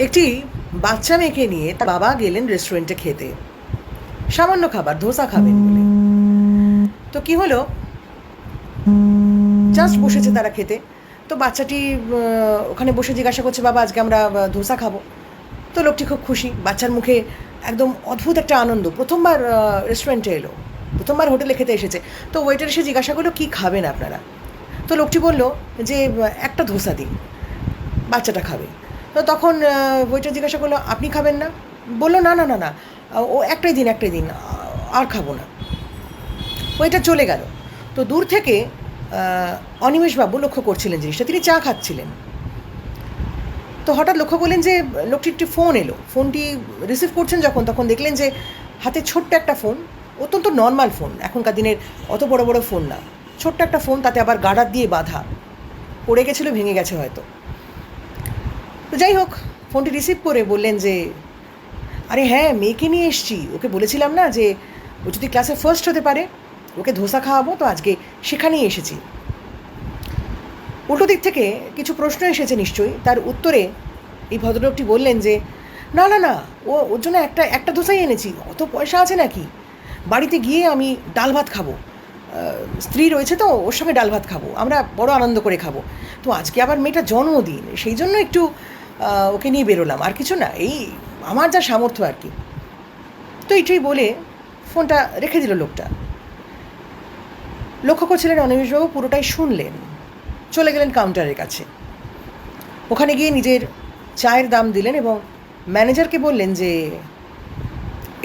একটি বাচ্চা মেয়েকে নিয়ে তার বাবা গেলেন রেস্টুরেন্টে খেতে, সামান্য খাবার, ধোসা খাবেন বলে। তো কি হলো, জাস্ট বসেছে তারা খেতে। তো বাচ্চাটি ওখানে বসে জিজ্ঞাসা করছে, বাবা আজকে আমরা ধোসা খাবো। তো লোকটি খুব খুশি, বাচ্চার মুখে একদম অদ্ভুত একটা আনন্দ। প্রথমবার রেস্টুরেন্টে এলো, প্রথমবার হোটেলে খেতে এসেছে। তো ওয়েটার এসে জিজ্ঞাসা করলো, কী খাবেন আপনারা? তো লোকটি বলল যে একটা ধোসা দিন, বাচ্চাটা খাবে। তো তখন ওয়েটার জিজ্ঞাসা করলো, আপনি খাবেন না? বললো, না না না না, ও একটাই দিন, একটাই দিন, আর খাবো না। ওইটা চলে গেল। তো দূর থেকে অনিমেষবাবু লক্ষ্য করছিলেন জিনিসটা, তিনি চা খাচ্ছিলেন। তো হঠাৎ লক্ষ্য করলেন যে লোকটির একটি ফোন এলো। ফোনটি রিসিভ করছেন যখন, তখন দেখলেন যে হাতে ছোট্ট একটা ফোন, অত্যন্ত নর্মাল ফোন, এখনকার দিনের অত বড় বড় ফোন না, ছোট্ট একটা ফোন, তাতে আবার গার্ডার দিয়ে বাঁধা, পড়ে গেছিলো, ভেঙে গেছে হয়তো। তো যাই হোক, ফোনটি রিসিভ করে বললেন যে, আরে হ্যাঁ, মেয়েকে নিয়ে এসছি, ওকে বলেছিলাম না যে ও যদি ক্লাসে ফার্স্ট হতে পারে ওকে ধোসা খাওয়াবো, তো আজকে সেখানেই এসেছি। উল্টো দিক থেকে কিছু প্রশ্ন এসেছে নিশ্চয়ই, তার উত্তরে এই ভদ্রলোকটি বললেন যে, না না না, ওর জন্য একটা একটা ধোসাই এনেছি, অত পয়সা আছে নাকি? বাড়িতে গিয়ে আমি ডাল ভাত খাবো, স্ত্রী রয়েছে তো, ওর সঙ্গে ডাল ভাত খাবো, আমরা বড় আনন্দ করে খাবো। তো আজকে আবার মেয়েটার জন্মদিন, সেই জন্য একটু ওকে নিয়ে বেরোলাম, আর কিছু না, এই আমার যা সামর্থ্য আর কি। তো এইটাই বলে ফোনটা রেখে দিল লোকটা। লক্ষ্য করছিলেন অনিমেষবাবু, পুরোটাই শুনলেন, চলে গেলেন কাউন্টারের কাছে। ওখানে গিয়ে নিজের চায়ের দাম দিলেন এবং ম্যানেজারকে বললেন যে,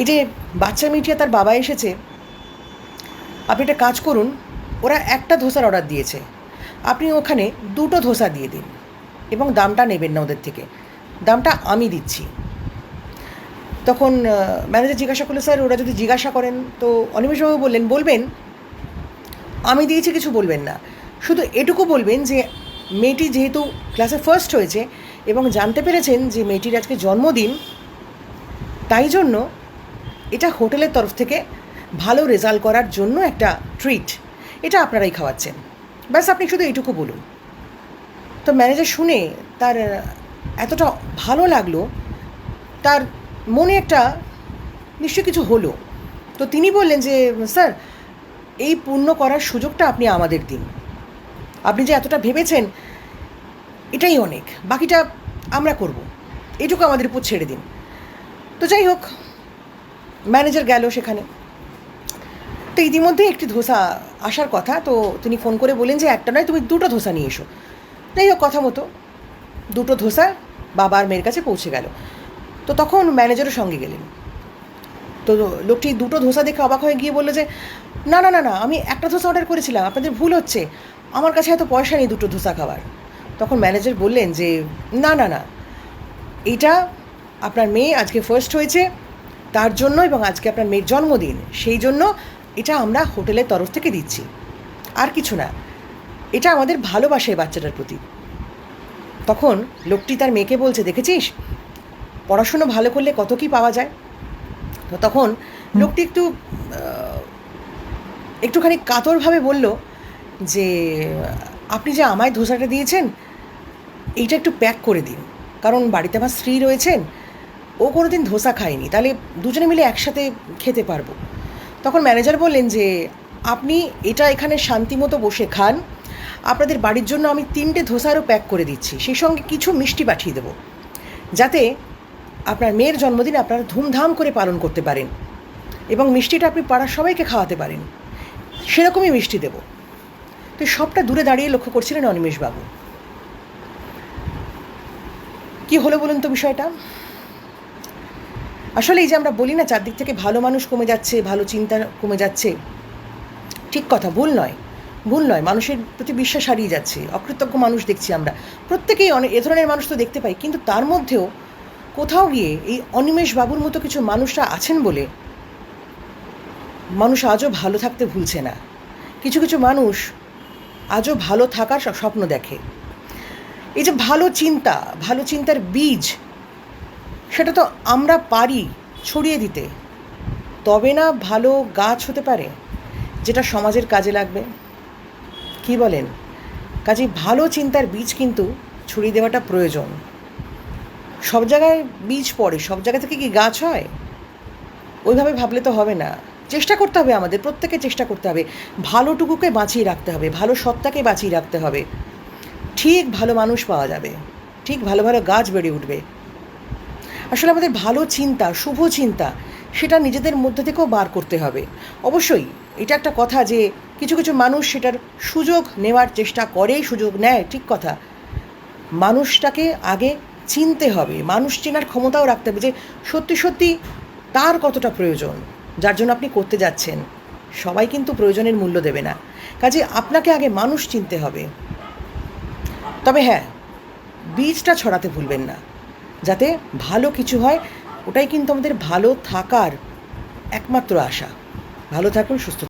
এই যে বাচ্চা মেয়েটি তার বাবা এসেছে, আপনি একটা কাজ করুন, ওরা একটা ধোসার অর্ডার দিয়েছে, আপনি ওখানে দুটো ধোসা দিয়ে দিন এবং দামটা নেবেন না ওদের থেকে, দামটা আমি দিচ্ছি। তখন ম্যানেজার জিজ্ঞাসা করলো, স্যার ওরা যদি জিজ্ঞাসা করেন? তো অনিমেষবাবু বললেন, বলবেন আমি দিয়েছি, কিছু বলবেন না, শুধু এটুকু বলবেন যে মেয়েটি যেহেতু ক্লাসে ফার্স্ট হয়েছে এবং জানতে পেরেছেন যে মেয়েটির আজকে জন্মদিন, তাই জন্য এটা হোটেলের তরফ থেকে ভালো রেজাল্ট করার জন্য একটা ট্রিট, এটা আপনারাই খাওয়াচ্ছেন, ব্যাস আপনি শুধু এইটুকু বলুন। তো ম্যানেজার শুনে তার এতটা ভালো লাগলো, তার মনে একটা নিশ্চয় কিছু হলো। তো তিনি বললেন যে, স্যার এই পূর্ণ করার সুযোগটা আপনি আমাদের দিন, আপনি যে এতটা ভেবেছেন এটাই অনেক, বাকিটা আমরা করব, এটুকু আমাদের উপর ছেড়ে দিন। তো যাই হোক, ম্যানেজার গেল সেখানে। তো ইতিমধ্যে একটি ধোসা আসার কথা, তো তিনি ফোন করে বললেন যে একটা নয়, তুমি দুটো ধোসা নিয়ে এসো। যাই হোক, কথা মতো দুটো ধোসা বাবার মেয়ের কাছে পৌঁছে গেল। তো তখন ম্যানেজারও সঙ্গে গেলেন। তো লোকটি দুটো ধোসা দেখে অবাক হয়ে গিয়ে বললো যে, না না না না, আমি একটা ধোসা অর্ডার করেছিলাম, আপনাদের ভুল হচ্ছে, আমার কাছে এত পয়সা নেই দুটো ধোসা খাওয়ার। তখন ম্যানেজার বললেন যে, না না না, এইটা আপনার মেয়ে আজকে ফার্স্ট হয়েছে তার জন্য, এবং আজকে আপনার মেয়ের জন্মদিন, সেই জন্য এটা আমরা হোটেলের তরফ থেকে দিচ্ছি, আর কিছু না, এটা আমাদের ভালোবাসে বাচ্চাটার প্রতি। তখন লোকটি তার মেয়েকে বলছে, দেখেছিস পড়াশুনো ভালো করলে কত কী পাওয়া যায়। তো তখন লোকটি একটুখানি কাতরভাবে বলল যে, আপনি যে আমায় ধোসাটা দিয়েছেন এইটা একটু প্যাক করে দিন, কারণ বাড়িতে আমার স্ত্রী রয়েছেন, ও কোনো দিন ধোসা খায়নি, তাহলে দুজনে মিলে একসাথে খেতে পারবো। তখন ম্যানেজার বললেন যে, আপনি এটা এখানে শান্তিমতো বসে খান, আপনাদের বাড়ির জন্য আমি 3টে ধোসারও প্যাক করে দিচ্ছি, সেই সঙ্গে কিছু মিষ্টি পাঠিয়ে দেবো, যাতে আপনার মেয়ের জন্মদিন আপনারা ধুমধাম করে পালন করতে পারেন এবং মিষ্টিটা আপনি পাড়ার সবাইকে খাওয়াতে পারেন, সেরকমই মিষ্টি দেব। তো সবটা দূরে দাঁড়িয়ে লক্ষ্য করছিলেন অনিমেষবাবু। কী হলো বলুন তো বিষয়টা? আসলে এই যে আমরা বলি না, চারদিক থেকে ভালো মানুষ কমে যাচ্ছে, ভালো চিন্তা কমে যাচ্ছে, ঠিক কথা, ভুল নয়, ভুল নয়, মানুষের প্রতি বিশ্বাস হারিয়ে যাচ্ছে, অকৃতজ্ঞ মানুষ দেখছি আমরা প্রত্যেকেই, অনেক এ ধরনের মানুষ তো দেখতে পাই, কিন্তু তার মধ্যেও কোথাও গিয়ে এই অনিমেষবাবুর মতো কিছু মানুষরা আছেন বলে মানুষ আজও ভালো থাকতে ভুলছে না। কিছু কিছু মানুষ আজও ভালো থাকার স্বপ্ন দেখে। এই যে ভালো চিন্তা, ভালো চিন্তার বীজ, সেটা তো আমরা পারি ছড়িয়ে দিতে, তবে না ভালো গাছ হতে পারে যেটা সমাজের কাজে লাগবে। কি বলেন? কাজেই ভালো চিন্তার বীজ কিন্তু ছড়িয়ে দেওয়াটা প্রয়োজন। সব জায়গায় বীজ পড়ে, সব জায়গা থেকে কি গাছ হয়? ওইভাবে ভাবলে তো হবে না। চেষ্টা করতে হবে, আমাদের প্রত্যেকে চেষ্টা করতে হবে, ভালোটুকুকে বাঁচিয়ে রাখতে হবে, ভালো সত্তাকে বাঁচিয়ে রাখতে হবে। ঠিক ভালো মানুষ পাওয়া যাবে, ঠিক ভালো ভালো গাছ বেড়ে উঠবে। আসলে আমাদের ভালো চিন্তা, শুভ চিন্তা, সেটা নিজেদের মধ্যে থেকেও বার করতে হবে। অবশ্যই এটা একটা কথা যে কিছু কিছু মানুষ সেটার সুযোগ নেওয়ার চেষ্টা করে, সুযোগ নেয়, ঠিক কথা। মানুষটাকে আগে চিনতে হবে, মানুষ চেনার ক্ষমতাও রাখতে হবে যে সত্যি সত্যি তার কতটা প্রয়োজন, যার জন্য আপনি করতে যাচ্ছেন। সবাই কিন্তু প্রয়োজনের মূল্য দেবে না, কাজে আপনাকে আগে মানুষ চিনতে হবে। তবে হ্যাঁ, বীজটা ছড়াতে ভুলবেন না, যাতে ভালো কিছু হয়। ওটাই কিন্তু আমাদের ভালো থাকার একমাত্র আশা। ভালো থাকুন, সুস্থ